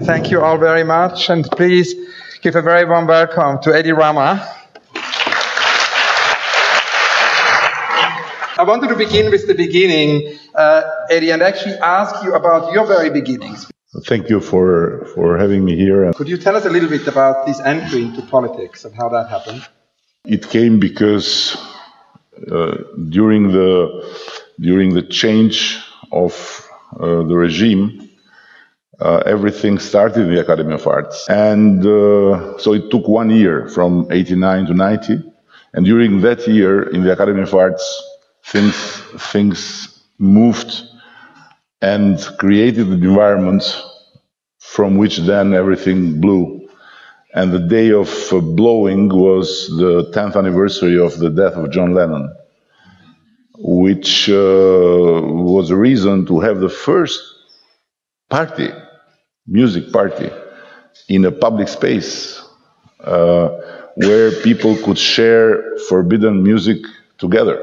Thank you all very much, and please give a very warm welcome to Edi Rama. I wanted to begin with the beginning, Edi, and actually ask you about your very beginnings. Thank you for having me here. Could you tell us a little bit about this entry into politics and how that happened? It came because during the change of the regime, everything started in the Academy of Arts. And so it took 1 year, from 89 to 90. And during that year, in the Academy of Arts, things moved and created an environment from which then everything blew. And the day of blowing was the 10th anniversary of the death of John Lennon, which was a reason to have the first party, music party, in a public space where people could share forbidden music together.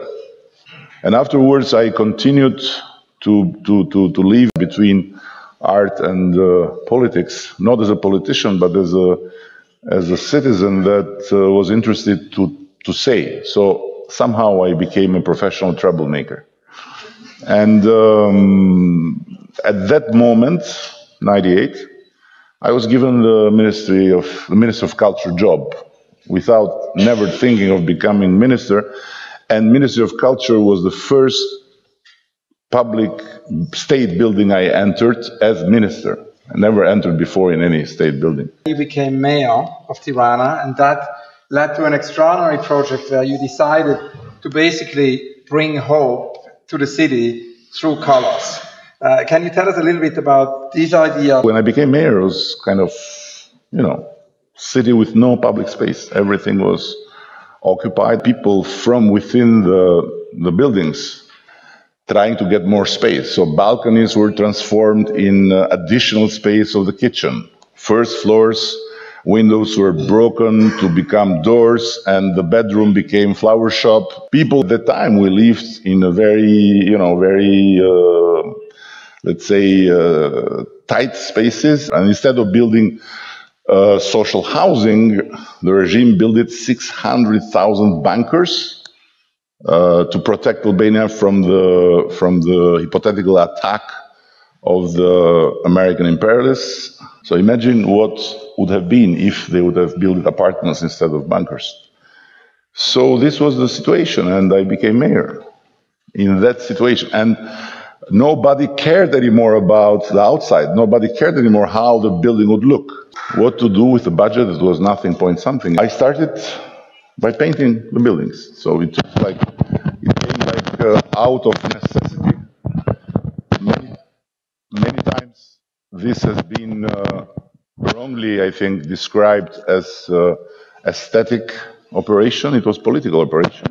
And afterwards, I continued to live between art and politics, not as a politician, but as a citizen that was interested to say. So somehow I became a professional troublemaker. And at that moment, 98, I was given the Minister of Culture job, never thinking of becoming minister. And Ministry of Culture was the first public state building I entered as minister. I never entered before in any state building. You became mayor of Tirana, and that led to an extraordinary project where you decided to basically bring hope to the city through colors. Can you tell us a little bit about this idea? When I became mayor, it was kind of, city with no public space. Everything was occupied. People from within the buildings trying to get more space. So balconies were transformed in additional space of the kitchen. First floors, windows were broken to become doors, and the bedroom became flower shop. People at the time, we lived in a very, let's say, tight spaces. And instead of building social housing, the regime built 600,000 bunkers to protect Albania from the hypothetical attack of the American imperialists. So imagine what would have been if they would have built apartments instead of bunkers. So this was the situation, and I became mayor in that situation. And nobody cared anymore about the outside. Nobody cared anymore how the building would look. What to do with the budget that was nothing point something. I started by painting the buildings. So it came like out of necessity. Many times this has been wrongly, I think, described as aesthetic operation. It was political operation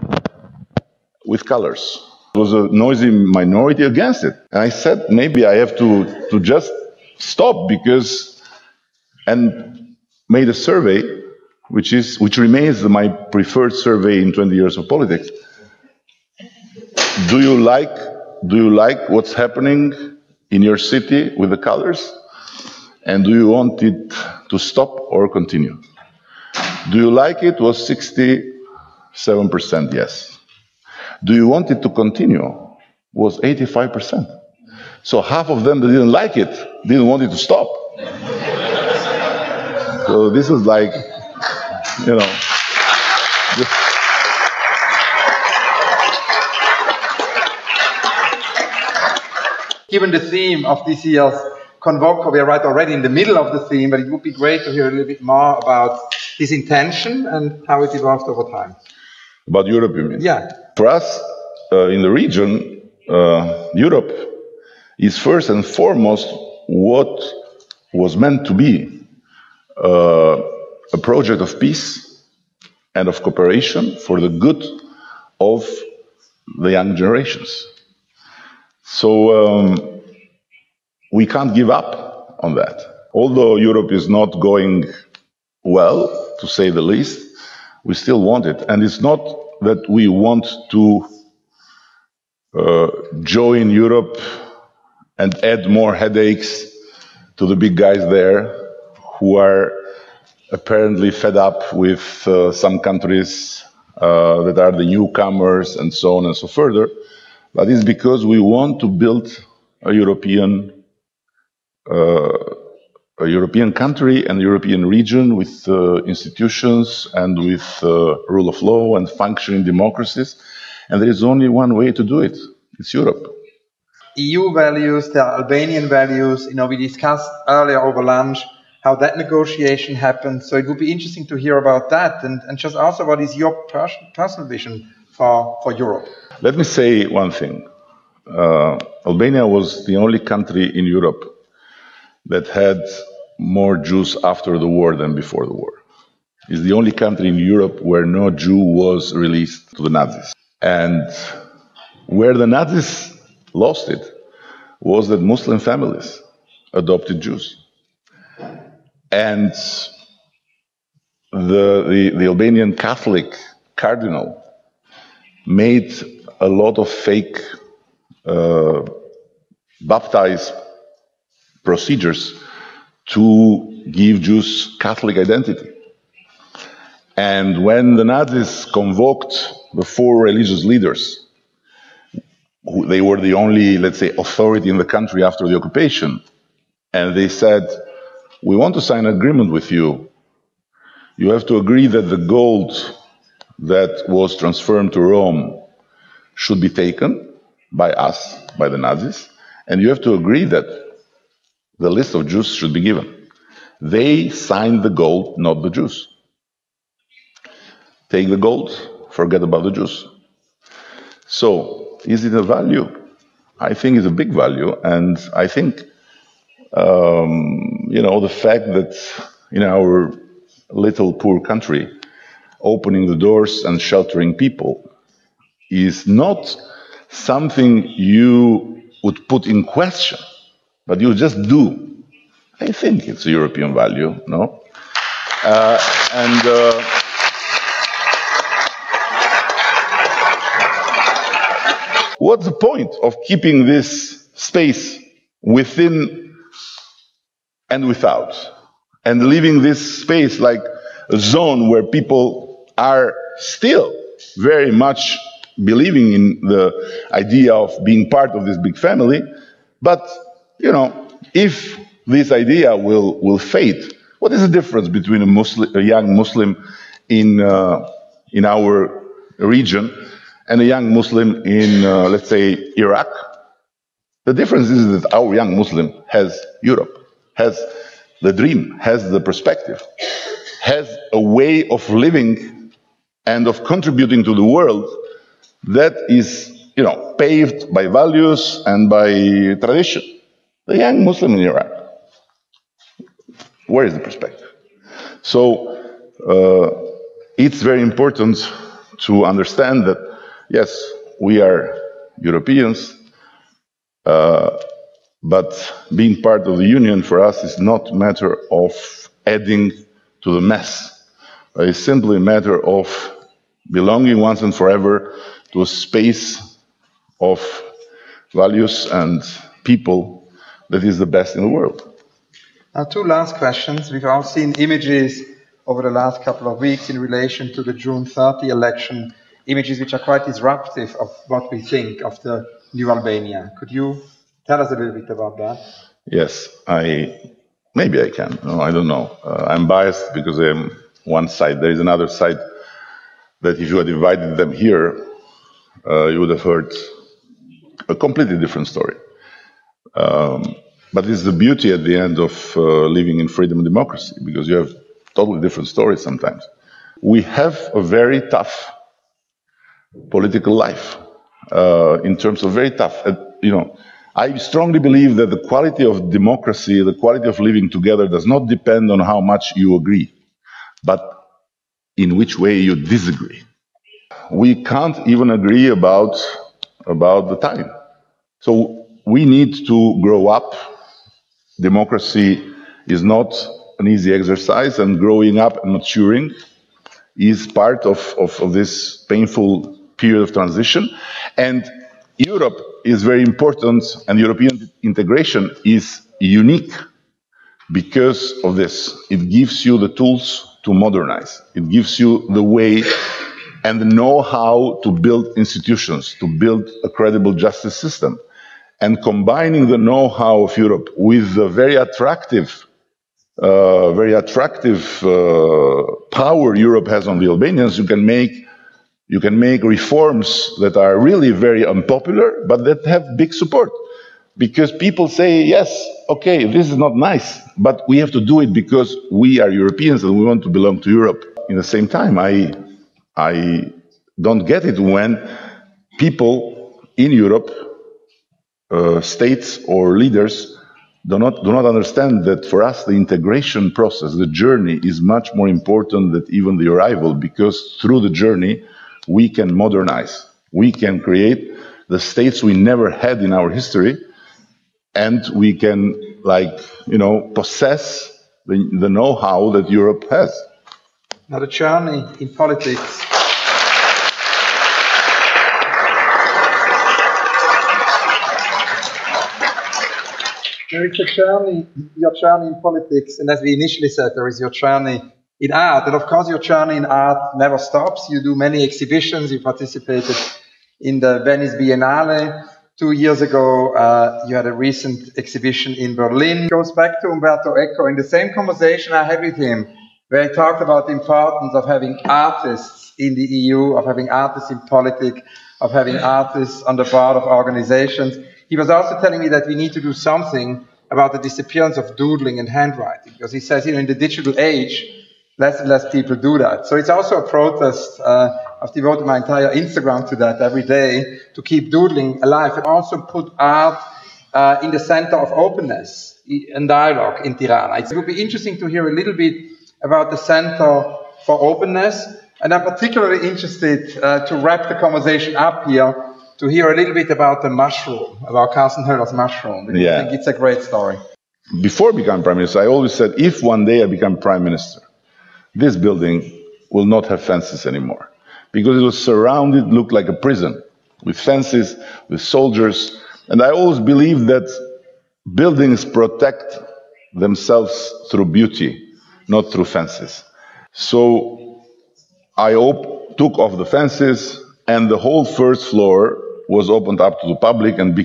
with colors. There was a noisy minority against it. And I said, maybe I have to just stop and made a survey, which remains my preferred survey in 20 years of politics. Do you like what's happening in your city with the colors? And do you want it to stop or continue? Do you like it? Was 67% yes. Do you want it to continue? Was 85%. So half of them that didn't like it, didn't want it to stop. So this is like, Given the theme of this year's Convoco, we are right already in the middle of the theme, but it would be great to hear a little bit more about his intention and how it evolved over time. About Europe, you mean? Yeah. For us, in the region, Europe is first and foremost what was meant to be a project of peace and of cooperation for the good of the young generations. So we can't give up on that. Although Europe is not going well, to say the least, we still want it. And it's not that we want to join Europe and add more headaches to the big guys there. who are apparently fed up with some countries that are the newcomers and so on and so further. But it's because we want to build a European country and European region with institutions and with rule of law and functioning democracies. And there is only one way to do it. It's Europe. EU values, the Albanian values, we discussed earlier over lunch how that negotiation happened. So it would be interesting to hear about that and just also what is your personal vision for Europe? Let me say one thing. Albania was the only country in Europe that had more Jews after the war than before the war. It's the only country in Europe where no Jew was released to the Nazis. And where the Nazis lost it was that Muslim families adopted Jews. And the Albanian Catholic cardinal made a lot of fake baptized procedures to give Jews Catholic identity. And when the Nazis convoked the 4 religious leaders, they were the only, let's say, authority in the country after the occupation, and they said, we want to sign an agreement with you. You have to agree that the gold that was transferred to Rome should be taken by us, by the Nazis, and you have to agree that the list of Jews should be given. They signed the gold, not the Jews. Take the gold, forget about the Jews. So, is it a value? I think it's a big value, and I think, the fact that in our little poor country, opening the doors and sheltering people is not something you would put in question, but you just do. I think it's a European value, no? What's the point of keeping this space within and without, and leaving this space like a zone where people are still very much believing in the idea of being part of this big family, but, if this idea will fade, what is the difference between a young Muslim in our region and a young Muslim in, let's say, Iraq? The difference is that our young Muslim has Europe, has the dream, has the perspective, has a way of living and of contributing to the world that is, paved by values and by tradition. The young Muslim in Iraq, where is the perspective? So it's very important to understand that, yes, we are Europeans, but being part of the Union for us is not a matter of adding to the mess. It's simply a matter of belonging once and forever to a space of values and people that is the best in the world. Now, 2 last questions. We've all seen images over the last couple of weeks in relation to the June 30 election, images which are quite disruptive of what we think of the new Albania. Could you tell us a little bit about that? Yes, maybe I can. No, I don't know. I'm biased because I'm one side. There is another side that if you had invited them here, you would have heard a completely different story. But it's the beauty at the end of living in freedom and democracy, because you have totally different stories sometimes. We have a very tough political life, in terms of very tough, I strongly believe that the quality of democracy, the quality of living together does not depend on how much you agree, but in which way you disagree. We can't even agree about the time. So we need to grow up. Democracy is not an easy exercise, and growing up and maturing is part of this painful period of transition. And Europe is very important, and European integration is unique because of this. It gives you the tools to modernize. It gives you the way and the know-how to build institutions, to build a credible justice system. And combining the know-how of Europe with the very attractive power Europe has on the Albanians, you can make reforms that are really very unpopular, but that have big support. Because people say, yes, okay, this is not nice, but we have to do it because we are Europeans and we want to belong to Europe. In the same time, I don't get it when people in Europe, states or leaders, do not understand that for us the integration process, the journey, is much more important than even the arrival, because through the journey we can modernize, we can create the states we never had in our history, and we can, possess the know-how that Europe has. Now, the journey in politics. There is a journey, your journey in politics, and as we initially said, there is your journey in art. And of course, your journey in art never stops. You do many exhibitions. You participated in the Venice Biennale. 2 years ago, you had a recent exhibition in Berlin. It goes back to Umberto Eco in the same conversation I had with him, where he talked about the importance of having artists in the EU, of having artists in politics, of having artists on the board of organizations. He was also telling me that we need to do something about the disappearance of doodling and handwriting, because he says, in the digital age, less and less people do that. So it's also a protest. I've devoted my entire Instagram to that every day, to keep doodling alive, and also put art in the center of openness and dialogue in Tirana. It would be interesting to hear a little bit about the Center for Openness, and I'm particularly interested to wrap the conversation up here, to hear a little bit about the mushroom, about Carsten Höller's mushroom. Because I think it's a great story. Before becoming Prime Minister, I always said, if one day I become Prime Minister, this building will not have fences anymore. Because it was surrounded, looked like a prison, with fences, with soldiers. And I always believed that buildings protect themselves through beauty, not through fences. So I took off the fences, and the whole first floor was opened up to the public and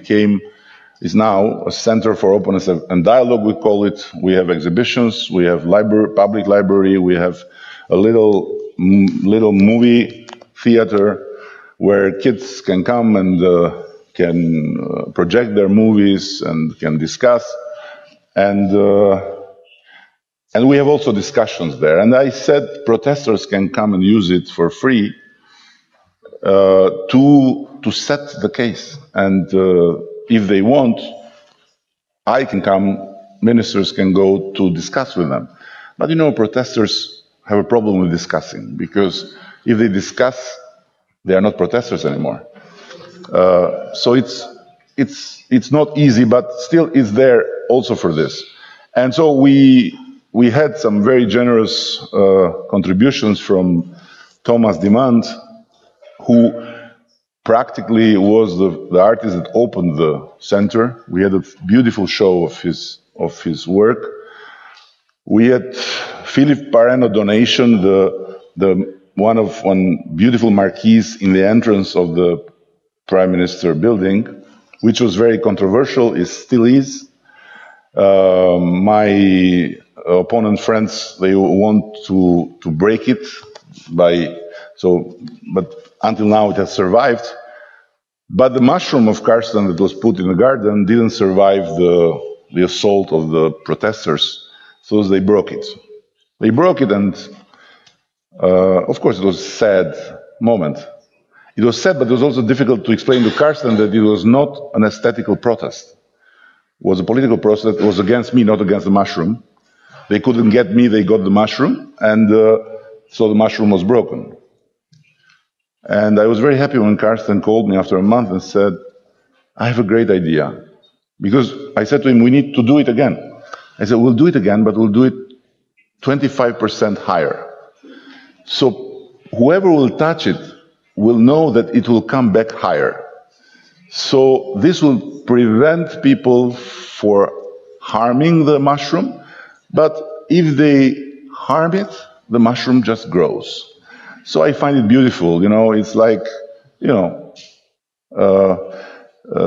is now a center for openness and dialogue, we call it. We have exhibitions, we have public library, we have a little movie theater where kids can come and can project their movies and can discuss. And we have also discussions there. And I said protesters can come and use it for free to set the case. And if they want, I can come, ministers can go to discuss with them. But protesters have a problem with discussing, because if they discuss, they are not protesters anymore. So it's not easy, but still it's there also for this. And so we had some very generous contributions from Thomas Demand, who practically was the artist that opened the center. We had a beautiful show of his work. We had Philip Pareno donation, one beautiful marquise in the entrance of the Prime Minister building, which was very controversial. It still is. My opponent friends, they want to break it but until now it has survived. But the mushroom of Carsten that was put in the garden didn't survive the assault of the protesters, so they broke it. They broke it, and of course it was a sad moment. It was sad, but it was also difficult to explain to Carsten that it was not an aesthetical protest. It was a political protest. It was against me, not against the mushroom. They couldn't get me, they got the mushroom, and so the mushroom was broken. And I was very happy when Carsten called me after a month and said, I have a great idea. Because I said to him, we need to do it again. I said, we'll do it again, but we'll do it 25% higher. So whoever will touch it will know that it will come back higher. So this will prevent people from harming the mushroom, But if they harm it, the mushroom just grows. So I find it beautiful, you know, it's like, you know,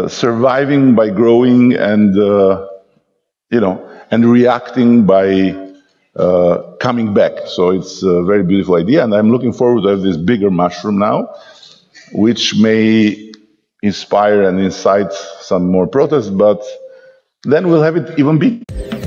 surviving by growing and, you know, and reacting by coming back. So it's a very beautiful idea, and I'm looking forward to have this bigger mushroom now, which may inspire and incite some more protests, but then we'll have it even bigger.